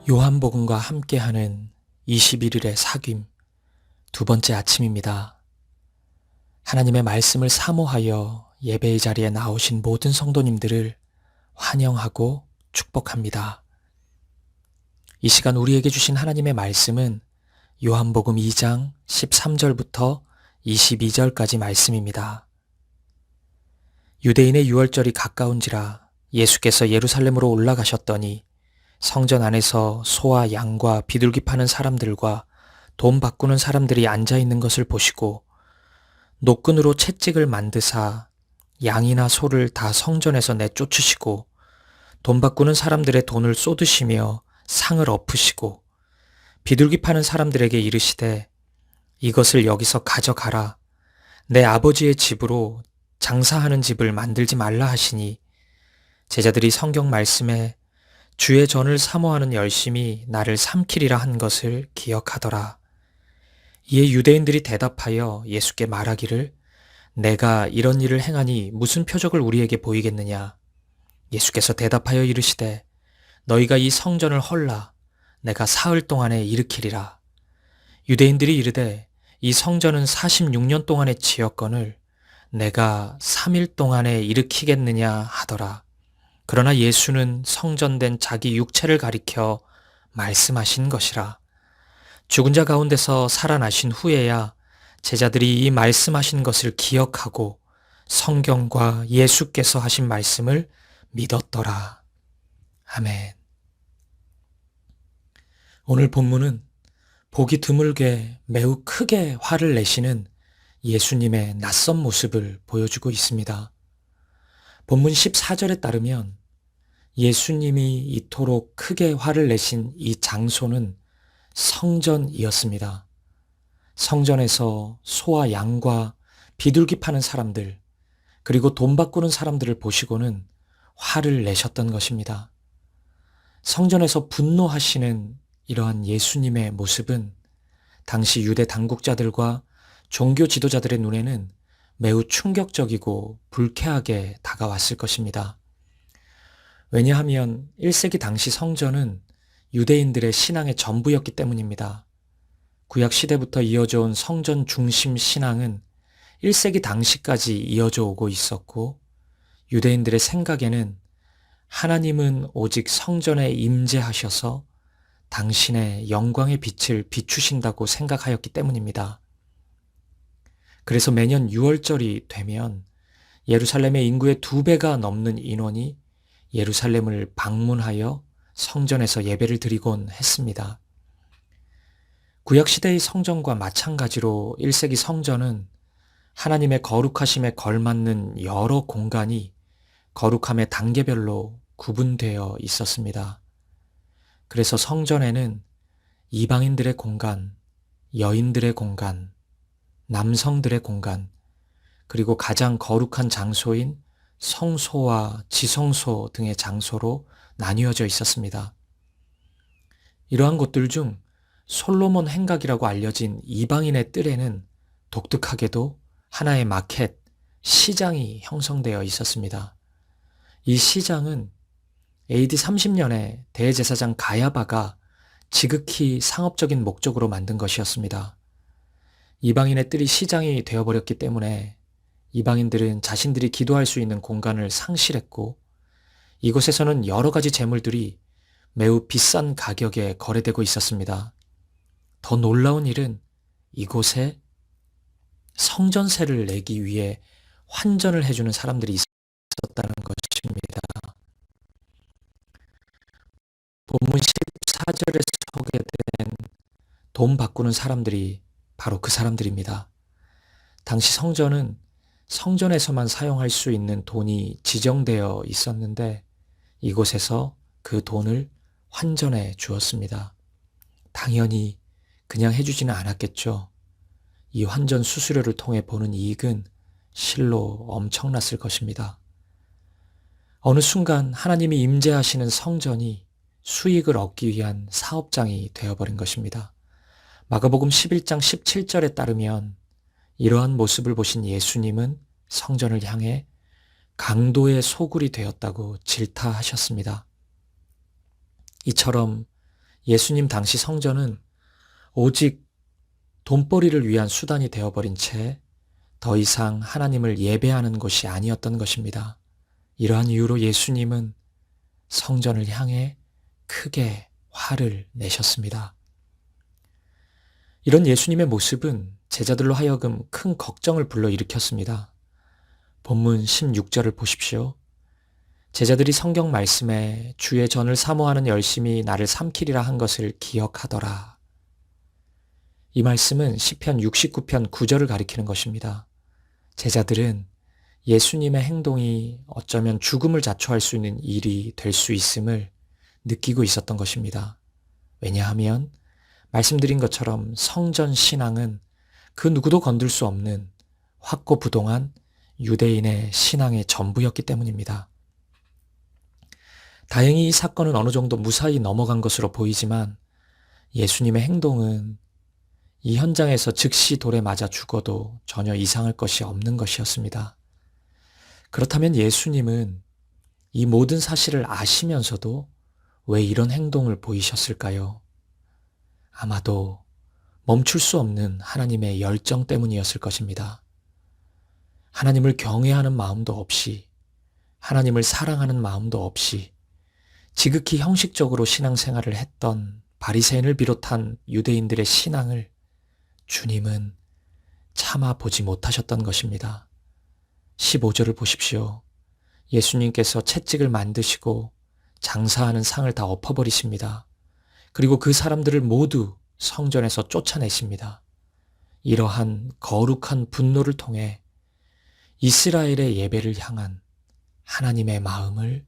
요한복음과 함께하는 21일의 사귐 두 번째 아침입니다. 하나님의 말씀을 사모하여 예배의 자리에 나오신 모든 성도님들을 환영하고 축복합니다. 이 시간 우리에게 주신 하나님의 말씀은 요한복음 2장 13절부터 22절까지 말씀입니다. 유대인의 유월절이 가까운지라 예수께서 예루살렘으로 올라가셨더니 성전 안에서 소와 양과 비둘기 파는 사람들과 돈 바꾸는 사람들이 앉아 있는 것을 보시고 노끈으로 채찍을 만드사 양이나 소를 다 성전에서 내쫓으시고 돈 바꾸는 사람들의 돈을 쏟으시며 상을 엎으시고 비둘기 파는 사람들에게 이르시되 이것을 여기서 가져가라. 내 아버지의 집으로 장사하는 집을 만들지 말라 하시니 제자들이 성경 말씀에 주의 전을 사모하는 열심이 나를 삼키리라 한 것을 기억하더라. 이에 유대인들이 대답하여 예수께 말하기를 내가 이런 일을 행하니 무슨 표적을 우리에게 보이겠느냐. 예수께서 대답하여 이르시되 너희가 이 성전을 헐라 내가 사흘 동안에 일으키리라. 유대인들이 이르되 이 성전은 46년 동안의 지었건을 내가 3일 동안에 일으키겠느냐 하더라. 그러나 예수는 성전된 자기 육체를 가리켜 말씀하신 것이라. 죽은 자 가운데서 살아나신 후에야 제자들이 이 말씀하신 것을 기억하고 성경과 예수께서 하신 말씀을 믿었더라. 아멘. 오늘 본문은 보기 드물게 매우 크게 화를 내시는 예수님의 낯선 모습을 보여주고 있습니다. 본문 14절에 따르면 예수님이 이토록 크게 화를 내신 이 장소는 성전이었습니다. 성전에서 소와 양과 비둘기 파는 사람들, 그리고 돈 바꾸는 사람들을 보시고는 화를 내셨던 것입니다. 성전에서 분노하시는 이러한 예수님의 모습은 당시 유대 당국자들과 종교 지도자들의 눈에는 매우 충격적이고 불쾌하게 다가왔을 것입니다. 왜냐하면 1세기 당시 성전은 유대인들의 신앙의 전부였기 때문입니다. 구약 시대부터 이어져 온 성전 중심 신앙은 1세기 당시까지 이어져 오고 있었고 유대인들의 생각에는 하나님은 오직 성전에 임재하셔서 당신의 영광의 빛을 비추신다고 생각하였기 때문입니다. 그래서 매년 6월절이 되면 예루살렘의 인구의 2배가 넘는 인원이 예루살렘을 방문하여 성전에서 예배를 드리곤 했습니다. 구약시대의 성전과 마찬가지로 1세기 성전은 하나님의 거룩하심에 걸맞는 여러 공간이 거룩함의 단계별로 구분되어 있었습니다. 그래서 성전에는 이방인들의 공간, 여인들의 공간, 남성들의 공간, 그리고 가장 거룩한 장소인 성소와 지성소 등의 장소로 나뉘어져 있었습니다. 이러한 곳들 중 솔로몬 행각이라고 알려진 이방인의 뜰에는 독특하게도 하나의 마켓, 시장이 형성되어 있었습니다. 이 시장은 AD 30년에 대제사장 가야바가 지극히 상업적인 목적으로 만든 것이었습니다. 이방인의 뜰이 시장이 되어버렸기 때문에 이방인들은 자신들이 기도할 수 있는 공간을 상실했고 이곳에서는 여러 가지 재물들이 매우 비싼 가격에 거래되고 있었습니다. 더 놀라운 일은 이곳에 성전세를 내기 위해 환전을 해주는 사람들이 있었다는 것입니다. 본문 14절에 소개된 돈 바꾸는 사람들이 바로 그 사람들입니다. 당시 성전은 성전에서만 사용할 수 있는 돈이 지정되어 있었는데 이곳에서 그 돈을 환전해 주었습니다. 당연히 그냥 해주지는 않았겠죠. 이 환전 수수료를 통해 보는 이익은 실로 엄청났을 것입니다. 어느 순간 하나님이 임재하시는 성전이 수익을 얻기 위한 사업장이 되어버린 것입니다. 마가복음 11장 17절에 따르면 이러한 모습을 보신 예수님은 성전을 향해 강도의 소굴이 되었다고 질타하셨습니다. 이처럼 예수님 당시 성전은 오직 돈벌이를 위한 수단이 되어버린 채 더 이상 하나님을 예배하는 곳이 아니었던 것입니다. 이러한 이유로 예수님은 성전을 향해 크게 화를 내셨습니다. 이런 예수님의 모습은 제자들로 하여금 큰 걱정을 불러일으켰습니다. 본문 16절을 보십시오. 제자들이 성경 말씀에 주의 전을 사모하는 열심이 나를 삼키리라 한 것을 기억하더라. 이 말씀은 시편 69편 9절을 가리키는 것입니다. 제자들은 예수님의 행동이 어쩌면 죽음을 자초할 수 있는 일이 될 수 있음을 느끼고 있었던 것입니다. 왜냐하면 말씀드린 것처럼 성전 신앙은 그 누구도 건들 수 없는 확고부동한 유대인의 신앙의 전부였기 때문입니다. 다행히 이 사건은 어느 정도 무사히 넘어간 것으로 보이지만 예수님의 행동은 이 현장에서 즉시 돌에 맞아 죽어도 전혀 이상할 것이 없는 것이었습니다. 그렇다면 예수님은 이 모든 사실을 아시면서도 왜 이런 행동을 보이셨을까요? 아마도 멈출 수 없는 하나님의 열정 때문이었을 것입니다. 하나님을 경외하는 마음도 없이, 하나님을 사랑하는 마음도 없이 지극히 형식적으로 신앙생활을 했던 바리새인을 비롯한 유대인들의 신앙을 주님은 참아보지 못하셨던 것입니다. 15절을 보십시오. 예수님께서 채찍을 만드시고 장사하는 상을 다 엎어버리십니다. 그리고 그 사람들을 모두 성전에서 쫓아내십니다. 이러한 거룩한 분노를 통해 이스라엘의 예배를 향한 하나님의 마음을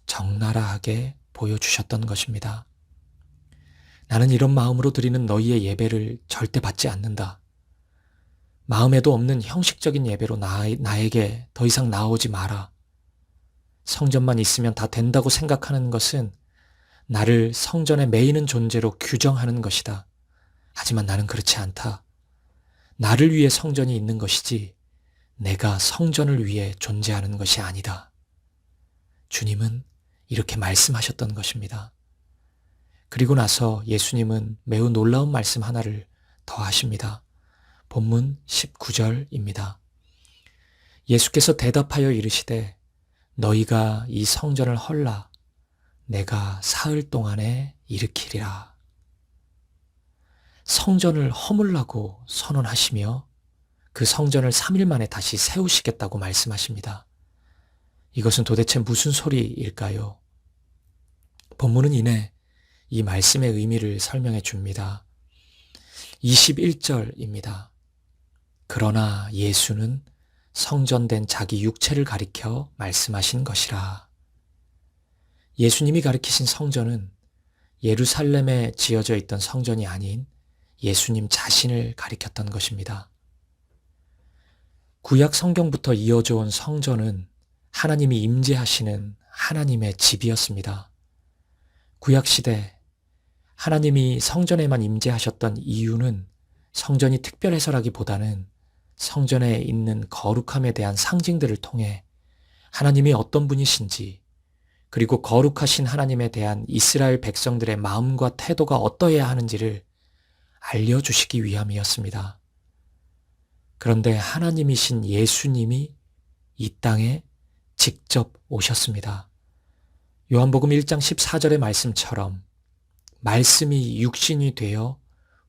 적나라하게 보여주셨던 것입니다. 나는 이런 마음으로 드리는 너희의 예배를 절대 받지 않는다. 마음에도 없는 형식적인 예배로 나에게 더 이상 나오지 마라. 성전만 있으면 다 된다고 생각하는 것은 나를 성전에 매이는 존재로 규정하는 것이다. 하지만 나는 그렇지 않다. 나를 위해 성전이 있는 것이지 내가 성전을 위해 존재하는 것이 아니다. 주님은 이렇게 말씀하셨던 것입니다. 그리고 나서 예수님은 매우 놀라운 말씀 하나를 더 하십니다. 본문 19절입니다. 예수께서 대답하여 이르시되 너희가 이 성전을 헐라 내가 사흘 동안에 일으키리라. 성전을 허물라고 선언하시며 그 성전을 3일 만에 다시 세우시겠다고 말씀하십니다. 이것은 도대체 무슨 소리일까요? 본문은 이내 이 말씀의 의미를 설명해 줍니다. 21절입니다. 그러나 예수는 성전된 자기 육체를 가리켜 말씀하신 것이라. 예수님이 가리키신 성전은 예루살렘에 지어져 있던 성전이 아닌 예수님 자신을 가리켰던 것입니다. 구약 성경부터 이어져 온 성전은 하나님이 임재하시는 하나님의 집이었습니다. 구약 시대 하나님이 성전에만 임재하셨던 이유는 성전이 특별해서라기보다는 성전에 있는 거룩함에 대한 상징들을 통해 하나님이 어떤 분이신지 그리고 거룩하신 하나님에 대한 이스라엘 백성들의 마음과 태도가 어떠해야 하는지를 알려주시기 위함이었습니다. 그런데 하나님이신 예수님이 이 땅에 직접 오셨습니다. 요한복음 1장 14절의 말씀처럼 말씀이 육신이 되어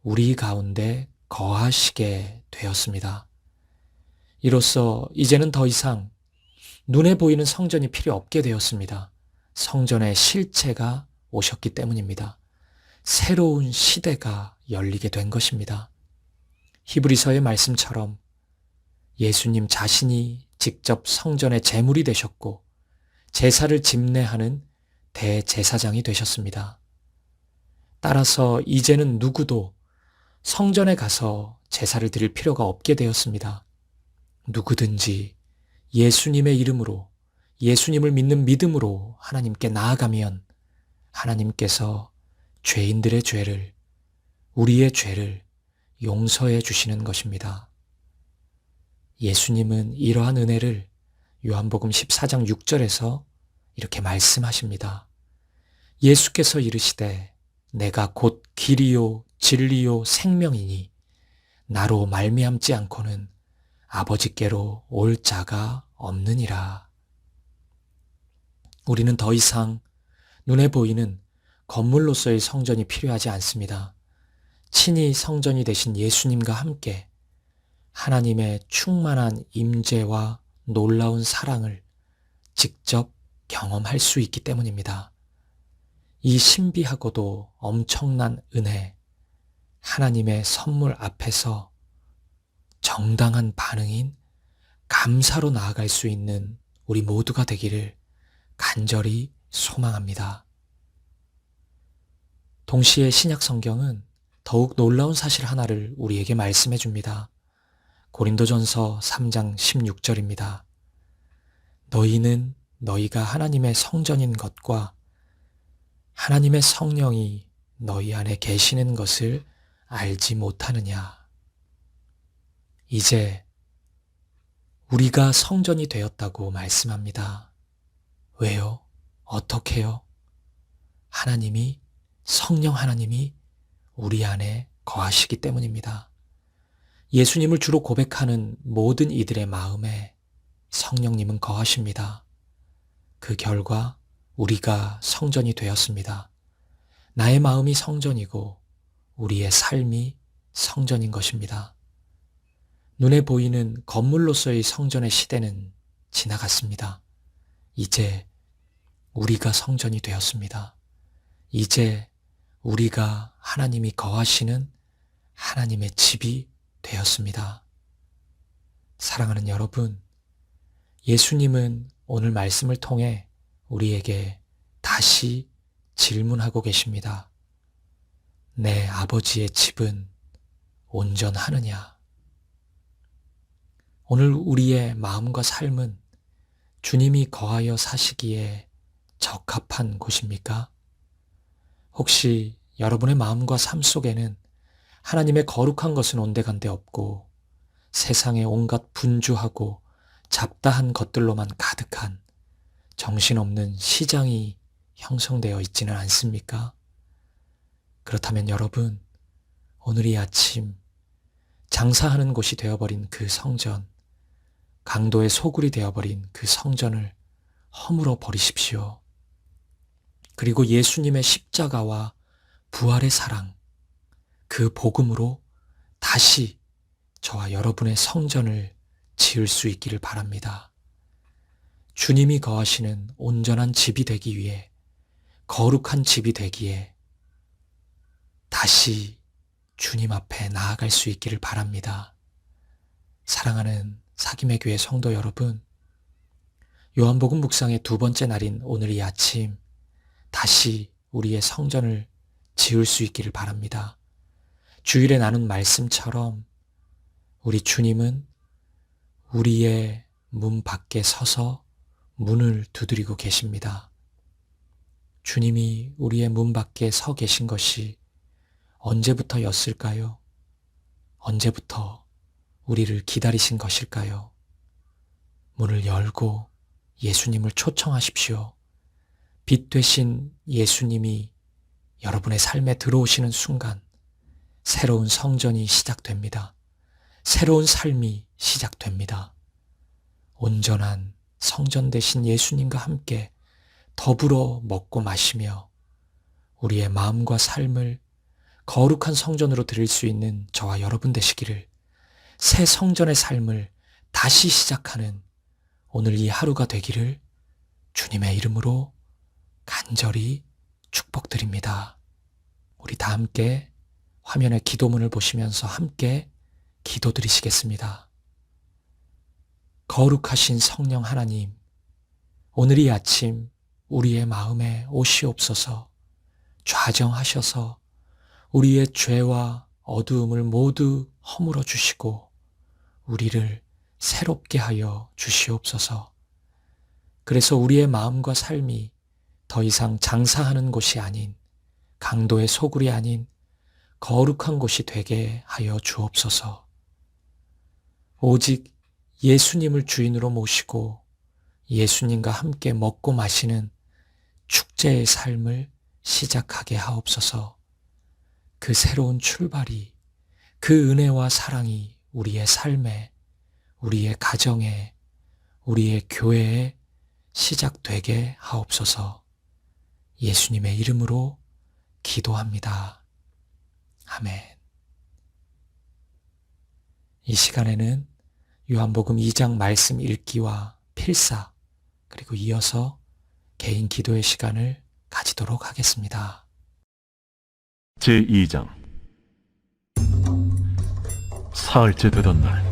우리 가운데 거하시게 되었습니다. 이로써 이제는 더 이상 눈에 보이는 성전이 필요 없게 되었습니다. 성전의 실체가 오셨기 때문입니다. 새로운 시대가 열리게 된 것입니다. 히브리서의 말씀처럼 예수님 자신이 직접 성전의 제물이 되셨고 제사를 집례하는 대제사장이 되셨습니다. 따라서 이제는 누구도 성전에 가서 제사를 드릴 필요가 없게 되었습니다. 누구든지 예수님의 이름으로 예수님을 믿는 믿음으로 하나님께 나아가면 하나님께서 죄인들의 죄를, 우리의 죄를 용서해 주시는 것입니다. 예수님은 이러한 은혜를 요한복음 14장 6절에서 이렇게 말씀하십니다. 예수께서 이르시되 내가 곧 길이요 진리요 생명이니 나로 말미암지 않고는 아버지께로 올 자가 없느니라. 우리는 더 이상 눈에 보이는 건물로서의 성전이 필요하지 않습니다. 친히 성전이 되신 예수님과 함께 하나님의 충만한 임재와 놀라운 사랑을 직접 경험할 수 있기 때문입니다. 이 신비하고도 엄청난 은혜, 하나님의 선물 앞에서 정당한 반응인 감사로 나아갈 수 있는 우리 모두가 되기를 간절히 소망합니다. 동시에 신약 성경은 더욱 놀라운 사실 하나를 우리에게 말씀해 줍니다. 고린도전서 3장 16절입니다. 너희는 너희가 하나님의 성전인 것과 하나님의 성령이 너희 안에 계시는 것을 알지 못하느냐. 이제 우리가 성전이 되었다고 말씀합니다. 왜요? 어떻게요? 성령 하나님이 우리 안에 거하시기 때문입니다. 예수님을 주로 고백하는 모든 이들의 마음에 성령님은 거하십니다. 그 결과 우리가 성전이 되었습니다. 나의 마음이 성전이고 우리의 삶이 성전인 것입니다. 눈에 보이는 건물로서의 성전의 시대는 지나갔습니다. 이제 우리가 성전이 되었습니다. 이제 우리가 하나님이 거하시는 하나님의 집이 되었습니다. 사랑하는 여러분, 예수님은 오늘 말씀을 통해 우리에게 다시 질문하고 계십니다. 내 아버지의 집은 온전하느냐? 오늘 우리의 마음과 삶은 주님이 거하여 사시기에 적합한 곳입니까? 혹시 여러분의 마음과 삶 속에는 하나님의 거룩한 것은 온데간데 없고 세상의 온갖 분주하고 잡다한 것들로만 가득한 정신없는 시장이 형성되어 있지는 않습니까? 그렇다면 여러분, 오늘 이 아침 장사하는 곳이 되어버린 그 성전, 강도의 소굴이 되어버린 그 성전을 허물어 버리십시오. 그리고 예수님의 십자가와 부활의 사랑, 그 복음으로 다시 저와 여러분의 성전을 지을 수 있기를 바랍니다. 주님이 거하시는 온전한 집이 되기 위해, 거룩한 집이 되기에 다시 주님 앞에 나아갈 수 있기를 바랍니다. 사랑하는 사김의 교회 성도 여러분, 요한복음 묵상의 두 번째 날인 오늘 이 아침 다시 우리의 성전을 지을 수 있기를 바랍니다. 주일에 나눈 말씀처럼 우리 주님은 우리의 문 밖에 서서 문을 두드리고 계십니다. 주님이 우리의 문 밖에 서 계신 것이 언제부터였을까요? 언제부터 우리를 기다리신 것일까요? 문을 열고 예수님을 초청하십시오. 빛 되신 예수님이 여러분의 삶에 들어오시는 순간 새로운 성전이 시작됩니다. 새로운 삶이 시작됩니다. 온전한 성전 되신 예수님과 함께 더불어 먹고 마시며 우리의 마음과 삶을 거룩한 성전으로 드릴 수 있는 저와 여러분 되시기를, 새 성전의 삶을 다시 시작하는 오늘 이 하루가 되기를 주님의 이름으로 간절히 축복드립니다. 우리 다 함께 화면의 기도문을 보시면서 함께 기도드리시겠습니다. 거룩하신 성령 하나님, 오늘 이 아침 우리의 마음에 오시옵소서. 좌정하셔서 우리의 죄와 어두움을 모두 허물어 주시고 우리를 새롭게 하여 주시옵소서. 그래서 우리의 마음과 삶이 더 이상 장사하는 곳이 아닌, 강도의 소굴이 아닌 거룩한 곳이 되게 하여 주옵소서. 오직 예수님을 주인으로 모시고 예수님과 함께 먹고 마시는 축제의 삶을 시작하게 하옵소서. 그 새로운 출발이, 그 은혜와 사랑이 우리의 삶에, 우리의 가정에, 우리의 교회에 시작되게 하옵소서. 예수님의 이름으로 기도합니다. 아멘. 이 시간에는 요한복음 2장 말씀 읽기와 필사, 그리고 이어서 개인 기도의 시간을 가지도록 하겠습니다. 제2장. 사흘째 되던 날,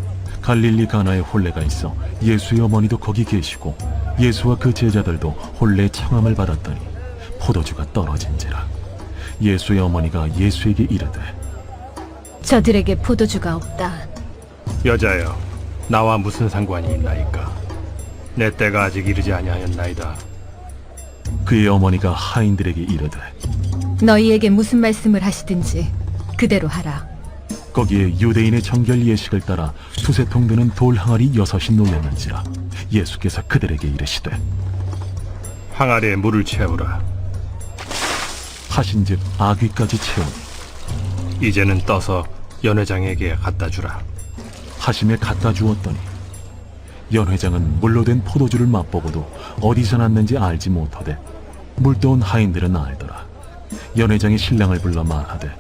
갈릴리 가나에 혼례가 있어 예수의 어머니도 거기 계시고 예수와 그 제자들도 혼례 청함을 받았더니 포도주가 떨어진지라. 예수의 어머니가 예수에게 이르되, 저들에게 포도주가 없다. 여자여, 나와 무슨 상관이 있나이까? 내 때가 아직 이르지 아니하였나이다. 그의 어머니가 하인들에게 이르되, 너희에게 무슨 말씀을 하시든지 그대로 하라. 거기에 유대인의 정결 예식을 따라 두세 통 드는 돌 항아리 6이 놓였는지라. 예수께서 그들에게 이르시되, 항아리에 물을 채우라. 하신즉 아귀까지 채우니 이제는 떠서 연회장에게 갖다 주라. 하심에 갖다 주었더니 연회장은 물로 된 포도주를 맛보고도 어디서 났는지 알지 못하되 물떠온 하인들은 알더라. 연회장이 신랑을 불러 말하되,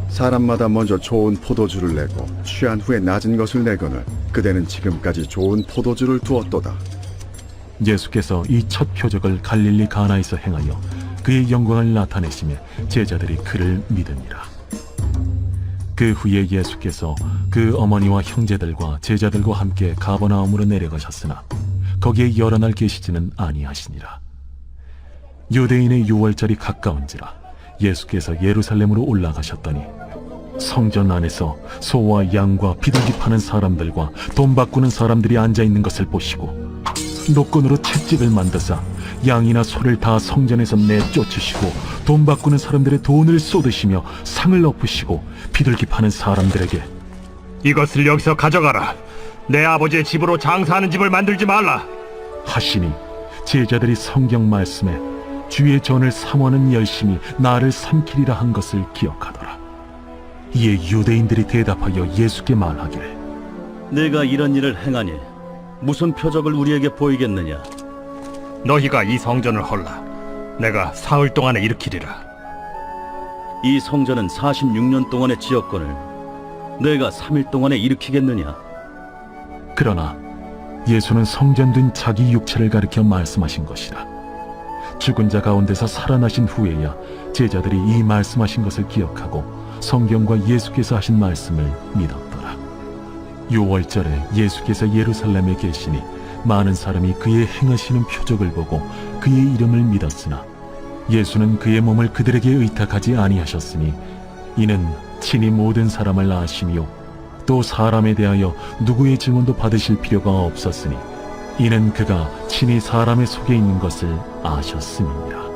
사람마다 먼저 좋은 포도주를 내고 취한 후에 낮은 것을 내거늘 그대는 지금까지 좋은 포도주를 두었도다. 예수께서 이 첫 표적을 갈릴리 가나에서 행하여 그의 영광을 나타내시며 제자들이 그를 믿으니라. 그 후에 예수께서 그 어머니와 형제들과 제자들과 함께 가버나움으로 내려가셨으나 거기에 여러 날 계시지는 아니하시니라. 유대인의 유월절이 가까운지라 예수께서 예루살렘으로 올라가셨더니 성전 안에서 소와 양과 비둘기 파는 사람들과 돈 바꾸는 사람들이 앉아있는 것을 보시고 노건으로 채찍을 만드사 양이나 소를 다 성전에서 내쫓으시고 돈 바꾸는 사람들의 돈을 쏟으시며 상을 엎으시고 비둘기 파는 사람들에게, 이것을 여기서 가져가라. 내 아버지의 집으로 장사하는 집을 만들지 말라. 하시니 제자들이 성경 말씀에 주의 전을 삼원은 열심히 나를 삼키리라 한 것을 기억하더라. 이에 유대인들이 대답하여 예수께 말하기를, 내가 이런 일을 행하니 무슨 표적을 우리에게 보이겠느냐? 너희가 이 성전을 헐라. 내가 사흘 동안에 일으키리라. 이 성전은 46년 동안의 지었건을 내가 3일 동안에 일으키겠느냐? 그러나 예수는 성전된 자기 육체를 가리켜 말씀하신 것이라. 죽은 자 가운데서 살아나신 후에야 제자들이 이 말씀하신 것을 기억하고 성경과 예수께서 하신 말씀을 믿었더라. 유월절에 예수께서 예루살렘에 계시니 많은 사람이 그의 행하시는 표적을 보고 그의 이름을 믿었으나 예수는 그의 몸을 그들에게 의탁하지 아니하셨으니 이는 친히 모든 사람을 아시며 또 사람에 대하여 누구의 증언도 받으실 필요가 없었으니 이는 그가 친히 사람의 속에 있는 것을 아셨음이니라.